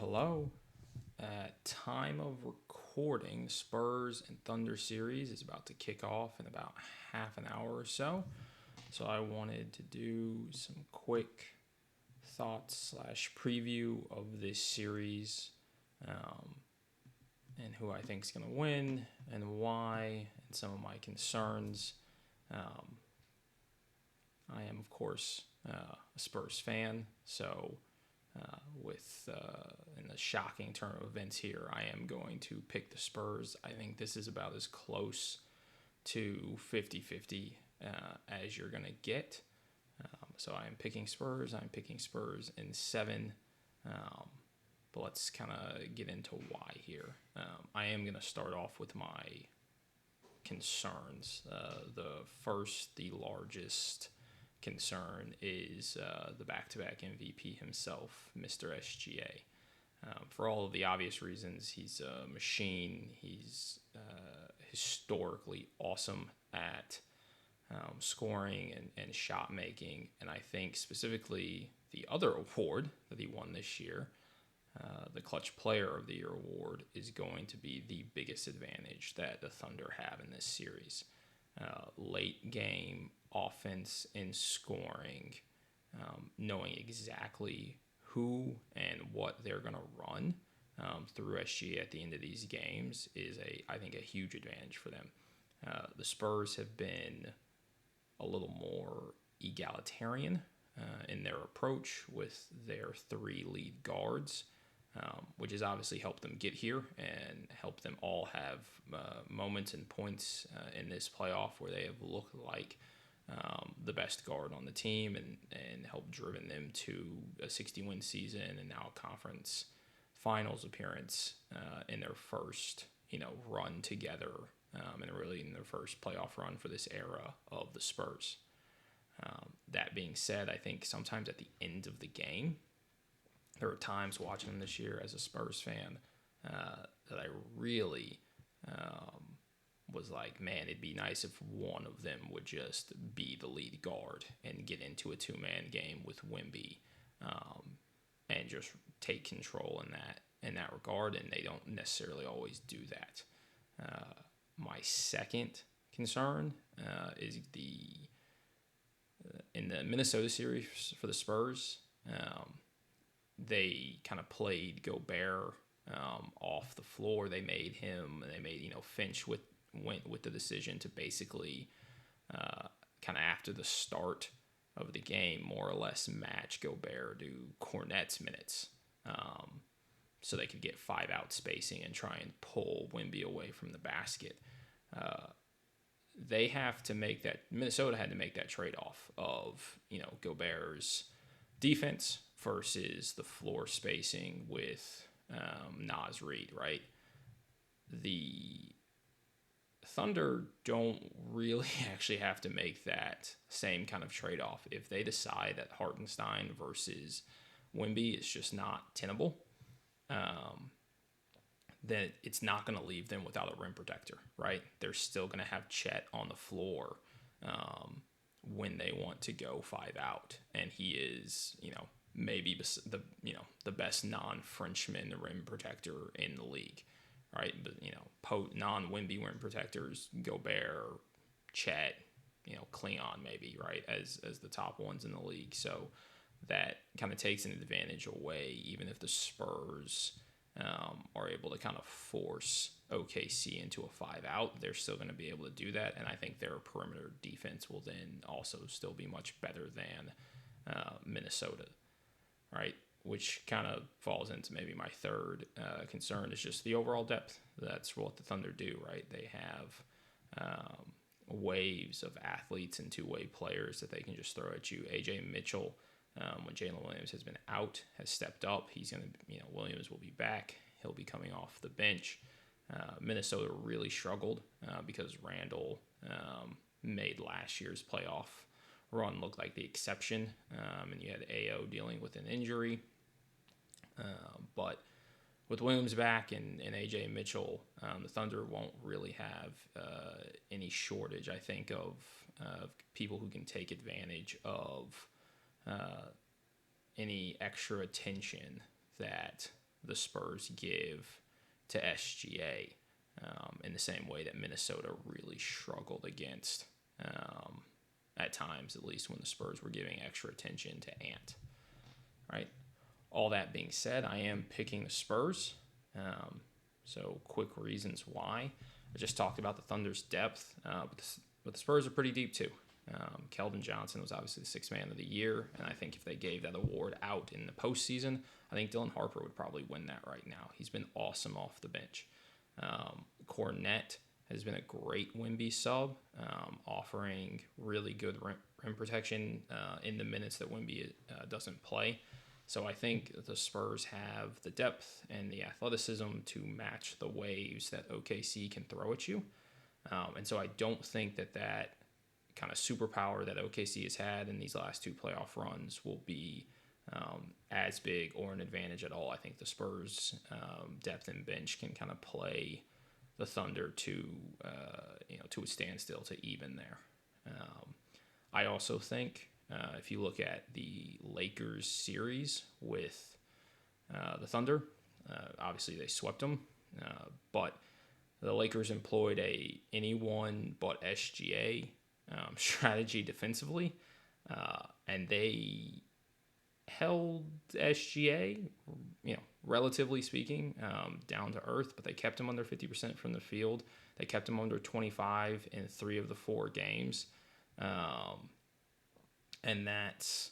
Hello. At time of recording, Spurs and Thunder series is about to kick off in about half an hour or so. So I wanted to do some quick thoughts slash preview of this series, um, and who I think is going to win and why, and some of my concerns. Um, I am, of course, a Spurs fan, so in the shocking turn of events here, I am going to pick the Spurs. I think this is about as close to 50-50 as you're going to get. So I am picking Spurs. I'm picking Spurs in 7. But let's kind of get into why here. I am going to start off with my concerns. The largest concern is the back-to-back MVP himself, Mr. SGA. For all of the obvious reasons, he's a machine. He's historically awesome at scoring and shot making. And I think specifically the other award that he won this year, the Clutch Player of the Year award, is going to be the biggest advantage that the Thunder have in this series. Late game offense and scoring, knowing exactly who and what they're going to run through SG at the end of these games is I think a huge advantage for them. The Spurs have been a little more egalitarian in their approach with their 3 lead guards, which has obviously helped them get here and helped them all have moments and points in this playoff where they have looked like the best guard on the team and helped driven them to a 60-win season and now a conference finals appearance in their first run together, and really in their first playoff run for this era of the Spurs. That being said, I think sometimes at the end of the game, there were times watching them this year as a Spurs fan that I really was like, man, it'd be nice if one of them would just be the lead guard and get into a 2-man game with Wemby, and just take control in that regard, and they don't necessarily always do that. My second concern is in the Minnesota series for the Spurs. They kind of played Gobert off the floor. They made Finch went with the decision to basically kind of after the start of the game more or less match Gobert to Cornette's minutes, so they could get 5-out spacing and try and pull Wemby away from the basket. They have to make that. Minnesota had to make that trade-off of Gobert's defense versus the floor spacing with Naz Reid, right? The Thunder don't really actually have to make that same kind of trade-off. If they decide that Hartenstein versus Wemby is just not tenable, then it's not going to leave them without a rim protector, right? They're still going to have Chet on the floor when they want to go 5-out, and he is, maybe the best non-Frenchman rim protector in the league, right? But non-Wemby rim protectors, Gobert, Chet, Cleon maybe, right, as the top ones in the league. So that kind of takes an advantage away, even if the Spurs are able to kind of force OKC into a 5-out, they're still going to be able to do that. And I think their perimeter defense will then also still be much better than Minnesota, right? Which kind of falls into maybe my third concern is just the overall depth. That's what the Thunder do, right? They have waves of athletes and two-way players that they can just throw at you. A.J. Mitchell, when Jalen Williams has been out, has stepped up. He's going to, Williams will be back. He'll be coming off the bench. Minnesota really struggled because Randall made last year's playoff run look like the exception, and you had AO dealing with an injury. But with Williams back and A.J. Mitchell, the Thunder won't really have any shortage, I think, of people who can take advantage of any extra attention that the Spurs give to SGA, in the same way that Minnesota really struggled against, at times at least, when the Spurs were giving extra attention to Ant. Right? All that being said, I am picking the Spurs. So quick reasons why. I just talked about the Thunder's depth, but the Spurs are pretty deep too. Keldon Johnson was obviously the sixth man of the year, and I think if they gave that award out in the postseason, I think Dylan Harper would probably win that right now. He's been awesome off the bench. Cornette has been a great Wemby sub, offering really good rim protection in the minutes that Wemby doesn't play. So I think the Spurs have the depth and the athleticism to match the waves that OKC can throw at you. And so I don't think that kind of superpower that OKC has had in these last two playoff runs will be as big or an advantage at all. I think the Spurs' depth and bench can kind of play the Thunder to a standstill, to even there. I also think if you look at the Lakers series with the Thunder, obviously they swept them, but the Lakers employed a anyone but SGA strategy defensively, and they held SGA, relatively speaking, down to earth, but they kept him under 50% from the field. They kept him under 25 in 3 of the 4 games. And that's,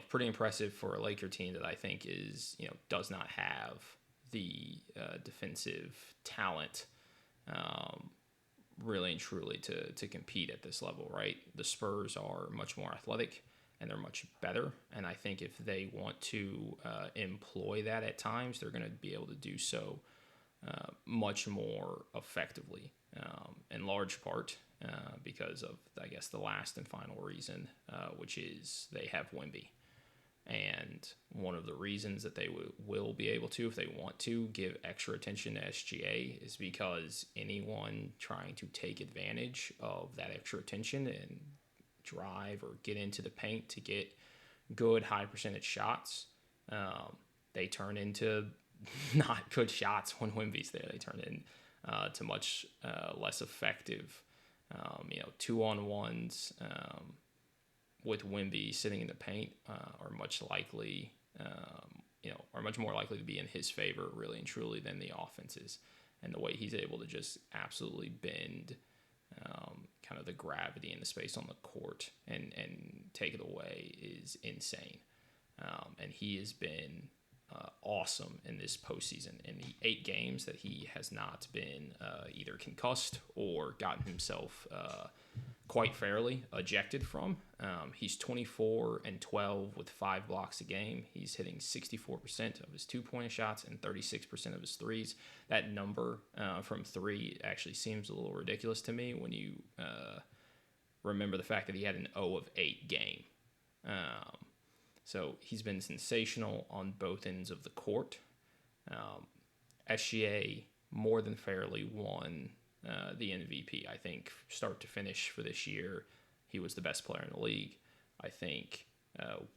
pretty impressive for a Laker team that I think is, does not have the defensive talent, really and truly to compete at this level, right? The Spurs are much more athletic and they're much better. And I think if they want to employ that at times, they're going to be able to do so much more effectively, in large part because of, I guess, the last and final reason, which is they have Wemby. And one of the reasons that they will be able to, if they want to, give extra attention to SGA is because anyone trying to take advantage of that extra attention and drive or get into the paint to get good high percentage shots, they turn into not good shots when Wemby's there. They turn in to much less effective, 2-on-1s with Wemby sitting in the paint are much likely, are much more likely to be in his favor, really and truly, than the offenses. And the way he's able to just absolutely bend kind of the gravity and the space on the court and take it away is insane. And he has been awesome in this postseason. In the 8 games that he has not been either concussed or gotten himself quite fairly ejected from, he's 24-12 with 5 blocks a game. He's hitting 64% of his 2-point shots and 36% of his threes. That number from 3 actually seems a little ridiculous to me when you remember the fact that he had an 0-of-8 game. So he's been sensational on both ends of the court. SGA more than fairly won the MVP. I think start to finish for this year, he was the best player in the league. I think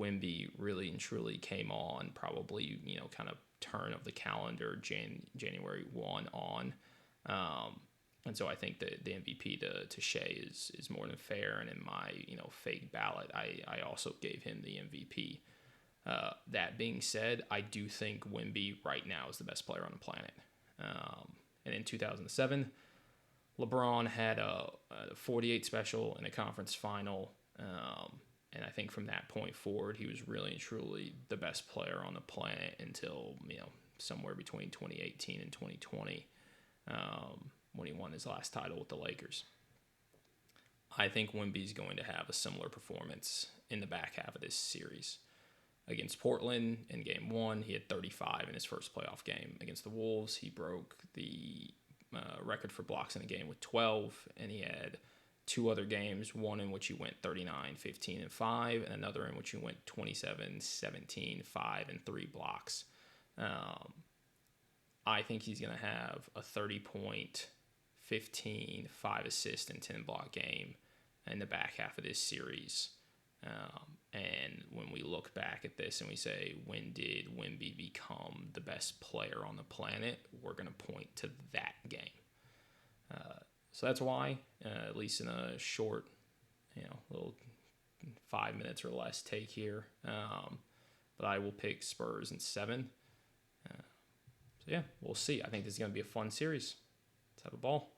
Wemby really and truly came on probably, kind of turn of the calendar, January 1 on. And so I think that the MVP to Shea is more than fair. And in my, fake ballot, I also gave him the MVP. That being said, I do think Wemby right now is the best player on the planet. And in 2007, LeBron had a 48 special in a conference final. And I think from that point forward, he was really and truly the best player on the planet until, somewhere between 2018 and 2020. When he won his last title with the Lakers. I think Wemby's going to have a similar performance in the back half of this series. Against Portland in Game 1, he had 35 in his first playoff game. Against the Wolves, he broke the record for blocks in a game with 12, and he had 2 other games, one in which he went 39, 15, and 5, and another in which he went 27, 17, 5, and 3 blocks. I think he's going to have a 30-point, 15, 5 assist, and 10 block game in the back half of this series. And when we look back at this and we say, when did Wemby become the best player on the planet, we're going to point to that game. So that's why, at least in a short, little 5 minutes or less take here. But I will pick Spurs in 7. So yeah, we'll see. I think this is going to be a fun series. Let's have a ball.